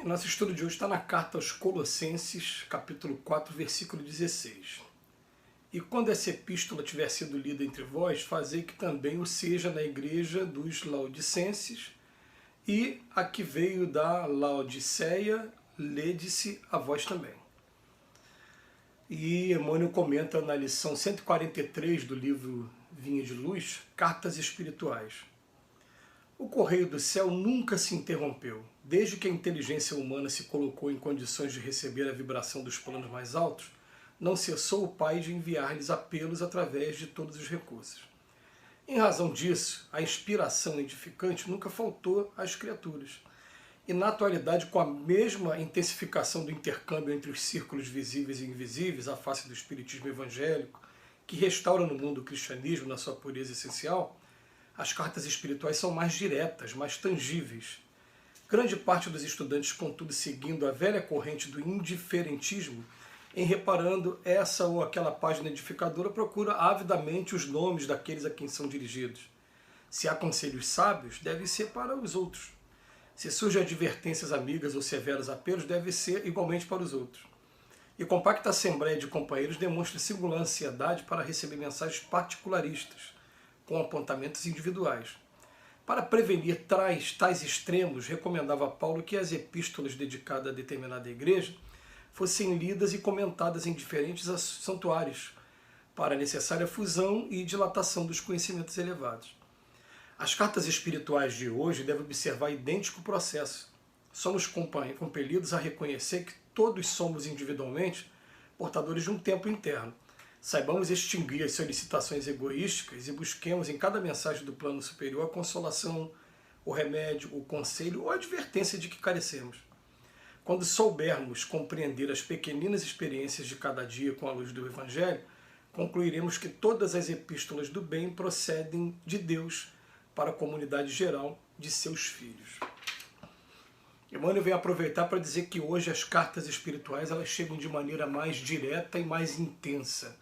Nosso estudo de hoje está na carta aos Colossenses, capítulo 4, versículo 16. E quando essa epístola tiver sido lida entre vós, fazei que também o seja na igreja dos Laodicenses, e a que veio da Laodiceia, lede-se a vós também. E Emmanuel comenta na lição 143 do livro Vinha de Luz, Cartas Espirituais. O correio do céu nunca se interrompeu, desde que a inteligência humana se colocou em condições de receber a vibração dos planos mais altos, não cessou o Pai de enviar-lhes apelos através de todos os recursos. Em razão disso, a inspiração edificante nunca faltou às criaturas. E na atualidade, com a mesma intensificação do intercâmbio entre os círculos visíveis e invisíveis, à face do espiritismo evangélico, que restaura no mundo o cristianismo na sua pureza essencial, as cartas espirituais são mais diretas, mais tangíveis. Grande parte dos estudantes, contudo, seguindo a velha corrente do indiferentismo, em reparando essa ou aquela página edificadora, procura avidamente os nomes daqueles a quem são dirigidos. Se há conselhos sábios, devem ser para os outros. Se surgem advertências amigas ou severos apelos, deve ser igualmente para os outros. E compacta assembleia de companheiros demonstra singular ansiedade para receber mensagens particularistas, com apontamentos individuais. Para prevenir tais extremos, recomendava Paulo que as epístolas dedicadas a determinada igreja fossem lidas e comentadas em diferentes santuários, para a necessária fusão e dilatação dos conhecimentos elevados. As cartas espirituais de hoje devem observar idêntico processo. Somos compelidos a reconhecer que todos somos individualmente portadores de um tempo interno. Saibamos extinguir as solicitações egoísticas e busquemos em cada mensagem do plano superior a consolação, o remédio, o conselho ou a advertência de que carecemos. Quando soubermos compreender as pequeninas experiências de cada dia com a luz do Evangelho, concluiremos que todas as epístolas do bem procedem de Deus para a comunidade geral de seus filhos. Emmanuel vem aproveitar para dizer que hoje as cartas espirituais elas chegam de maneira mais direta e mais intensa.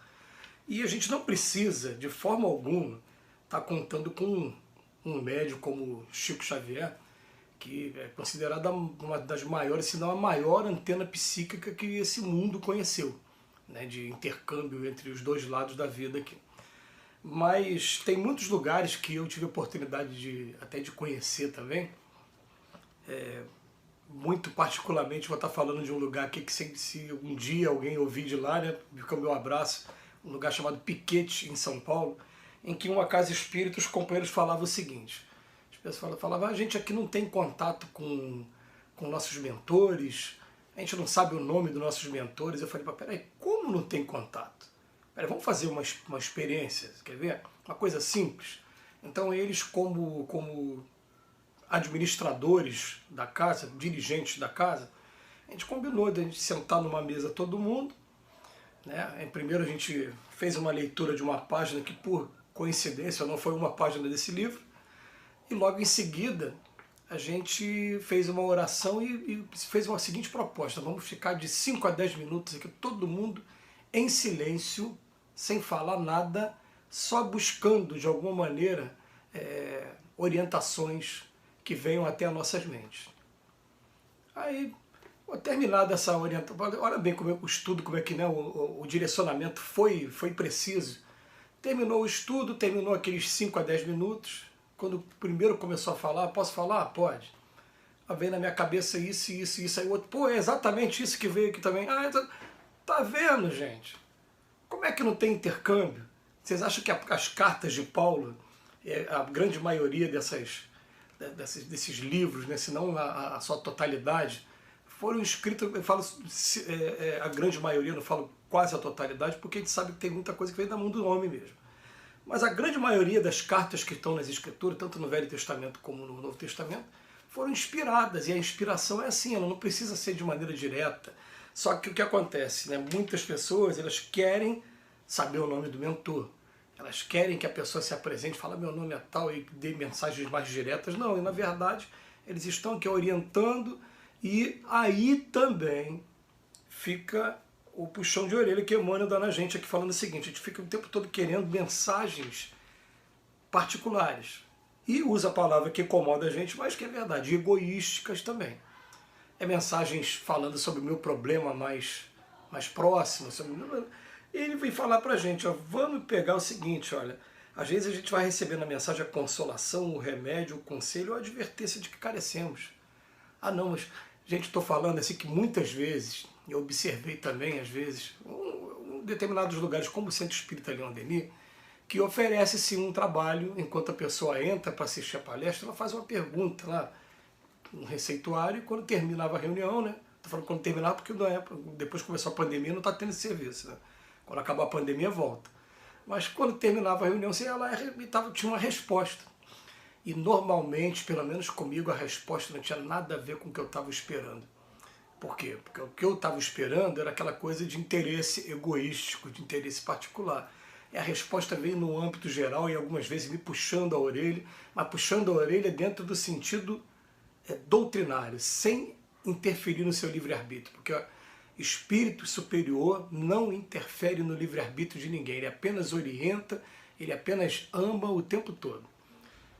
E a gente não precisa, de forma alguma, estar contando com um médium como Chico Xavier, que é considerada uma das maiores, se não a maior antena psíquica que esse mundo conheceu, né, de intercâmbio entre os dois lados da vida aqui. Mas tem muitos lugares que eu tive a oportunidade até de conhecer também. Muito particularmente vou estar falando de um lugar aqui que se um dia alguém ouvir de lá, né, fica o meu abraço, um lugar chamado Piquete, em São Paulo, em que em uma casa espírita os companheiros falavam o seguinte: as pessoas falavam, a gente aqui não tem contato com nossos mentores, a gente não sabe o nome dos nossos mentores. Eu falei, peraí, como não tem contato? Peraí, vamos fazer uma experiência, quer ver? Uma coisa simples. Então eles, como administradores da casa, dirigentes da casa, a gente combinou de a gente sentar numa mesa todo mundo, né? Primeiro a gente fez uma leitura de uma página que, por coincidência, não foi uma página desse livro, e logo em seguida a gente fez uma oração e fez uma seguinte proposta: vamos ficar de 5 a 10 minutos aqui, todo mundo em silêncio, sem falar nada, só buscando de alguma maneira orientações que venham até as nossas mentes. Aí, terminada essa orientação, olha bem como o estudo, como é que, né, o direcionamento foi preciso. Terminou o estudo, terminou aqueles 5 a 10 minutos, quando o primeiro começou a falar, posso falar? Pode. Veio na minha cabeça isso, isso, isso, aí o outro, pô, é exatamente isso que veio aqui também. Tá vendo, gente? Como é que não tem intercâmbio? Vocês acham que as cartas de Paulo, a grande maioria desses livros, né, se não a sua totalidade, foram escritos, eu falo a grande maioria, não falo quase a totalidade, porque a gente sabe que tem muita coisa que vem da mão do homem mesmo. Mas a grande maioria das cartas que estão nas Escrituras, tanto no Velho Testamento como no Novo Testamento, foram inspiradas, e a inspiração é assim, ela não precisa ser de maneira direta. Só que o que acontece, né, muitas pessoas elas querem saber o nome do mentor, elas querem que a pessoa se apresente, fala meu nome é tal e dê mensagens mais diretas. Não, e na verdade eles estão aqui orientando, e aí também fica o puxão de orelha que Emmanuel dá na gente aqui falando o seguinte: a gente fica o tempo todo querendo mensagens particulares. E usa a palavra que incomoda a gente, mas que é verdade, egoísticas também. é mensagens falando sobre o meu problema mais próximo. Ele vem falar pra gente, ó, vamos pegar o seguinte, olha, às vezes a gente vai receber na mensagem a consolação, o remédio, o conselho ou a advertência de que carecemos. Ah não, mas, gente, estou falando assim que muitas vezes, eu observei também, às vezes, em determinados lugares, como o Centro Espírita Leon Denis, que oferece sim um trabalho, enquanto a pessoa entra para assistir a palestra, ela faz uma pergunta lá, um receituário, e quando terminava a reunião, né? Estou falando quando terminava porque depois que começou a pandemia não está tendo esse serviço, né? Quando acabar a pandemia volta. Mas quando terminava a reunião, você ia lá e tinha uma resposta. E normalmente, pelo menos comigo, a resposta não tinha nada a ver com o que eu estava esperando. Por quê? Porque o que eu estava esperando era aquela coisa de interesse egoístico, de interesse particular. E a resposta veio no âmbito geral e algumas vezes me puxando a orelha, mas puxando a orelha dentro do sentido doutrinário, sem interferir no seu livre-arbítrio. Porque o espírito superior não interfere no livre-arbítrio de ninguém, ele apenas orienta, ele apenas ama o tempo todo.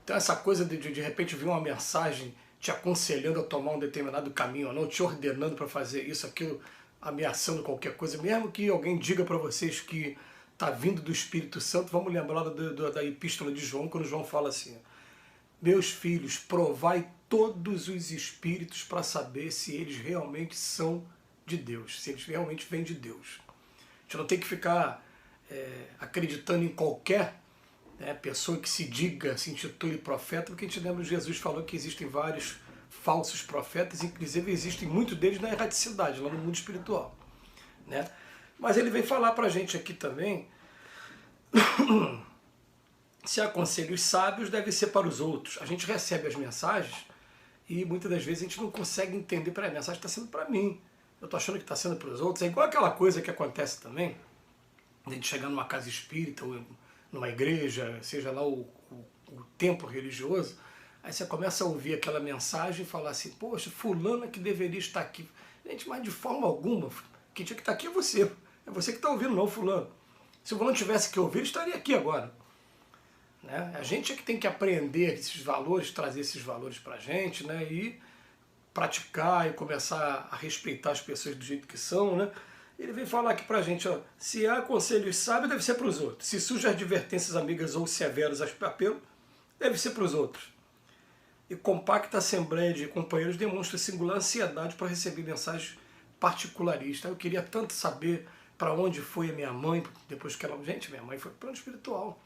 Então essa coisa de repente vir uma mensagem te aconselhando a tomar um determinado caminho ou não, te ordenando para fazer isso, aquilo, ameaçando qualquer coisa, mesmo que alguém diga para vocês que está vindo do Espírito Santo, vamos lembrar da epístola de João, quando João fala assim, meus filhos, provai todos os espíritos para saber se eles realmente são de Deus, se eles realmente vêm de Deus. A gente não tem que ficar acreditando em qualquer pessoa que se diga, se intitule profeta, porque a gente lembra que Jesus falou que existem vários falsos profetas, inclusive existem muitos deles na erraticidade, lá no mundo espiritual. Né? Mas ele vem falar para a gente aqui também, se há conselhos sábios, deve ser para os outros. A gente recebe as mensagens e muitas das vezes a gente não consegue entender, a mensagem está sendo para mim, eu estou achando que está sendo para os outros. É igual aquela coisa que acontece também, a gente chegar numa casa espírita ou numa igreja, seja lá o templo religioso, aí você começa a ouvir aquela mensagem e falar assim, poxa, fulano que deveria estar aqui. Gente, mas de forma alguma, quem tinha que estar aqui é você. É você que está ouvindo, não fulano. Se o fulano tivesse que ouvir, ele estaria aqui agora. Né? A gente é que tem que aprender esses valores, trazer esses valores para a gente, né? E praticar e começar a respeitar as pessoas do jeito que são, né? Ele vem falar aqui pra gente, ó, se há conselhos sábios, deve ser para os outros. Se surgem advertências amigas ou severas a apelo, deve ser para os outros. E compacta assembleia de companheiros demonstra singular ansiedade para receber mensagens particularistas. Eu queria tanto saber para onde foi a minha mãe, depois que ela... Gente, minha mãe foi para o plano espiritual.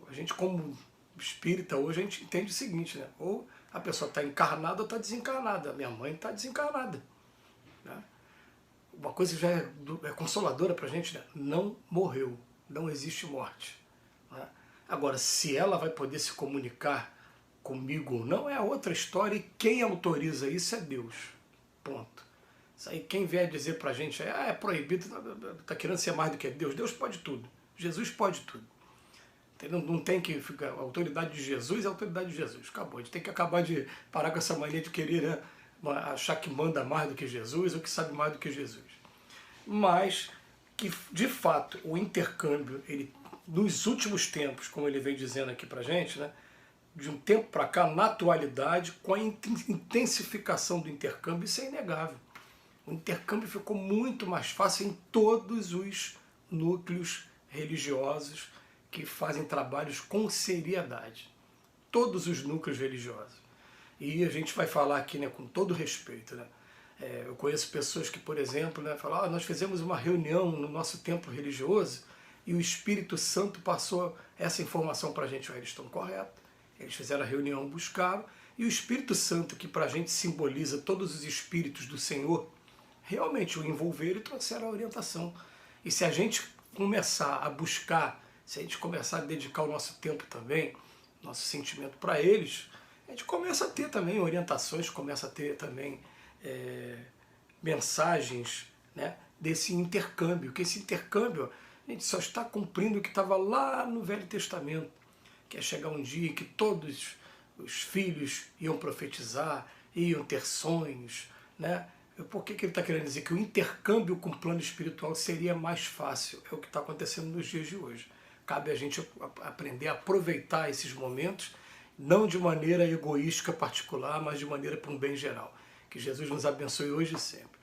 A gente, como espírita, hoje a gente entende o seguinte, né? Ou a pessoa está encarnada ou está desencarnada. Minha mãe está desencarnada. Né? Uma coisa já é consoladora para a gente, né? Não morreu, não existe morte. Né? Agora, se ela vai poder se comunicar comigo ou não, é outra história, e quem autoriza isso é Deus. Ponto. Isso aí, quem vier dizer para a gente, é proibido, está querendo ser mais do que Deus. Deus pode tudo, Jesus pode tudo. Não tem que ficar, a autoridade de Jesus é a autoridade de Jesus, acabou. A gente tem que acabar de parar com essa mania de querer, né, achar que manda mais do que Jesus ou que sabe mais do que Jesus. Mas que, de fato, o intercâmbio, ele, nos últimos tempos, como ele vem dizendo aqui pra gente, né, de um tempo para cá, na atualidade, com a intensificação do intercâmbio, isso é inegável. O intercâmbio ficou muito mais fácil em todos os núcleos religiosos que fazem trabalhos com seriedade. Todos os núcleos religiosos. E a gente vai falar aqui, né, com todo respeito, né? Eu conheço pessoas que, por exemplo, né, falam, nós fizemos uma reunião no nosso templo religioso e o Espírito Santo passou essa informação para a gente. Eles estão corretos. Eles fizeram a reunião, buscaram, e o Espírito Santo, que para a gente simboliza todos os Espíritos do Senhor, realmente o envolveram e trouxeram a orientação. E se a gente começar a buscar, se a gente começar a dedicar o nosso tempo também, nosso sentimento para eles, a gente começa a ter também orientações, começa a ter também mensagens, né, desse intercâmbio, que esse intercâmbio a gente só está cumprindo o que estava lá no Velho Testamento, que é chegar um dia que todos os filhos iam profetizar, iam ter sonhos, né? Por que ele está querendo dizer que o intercâmbio com o plano espiritual seria mais fácil? É o que está acontecendo nos dias de hoje. Cabe a gente aprender a aproveitar esses momentos, não de maneira egoística particular, mas de maneira para um bem geral. Que Jesus nos abençoe hoje e sempre.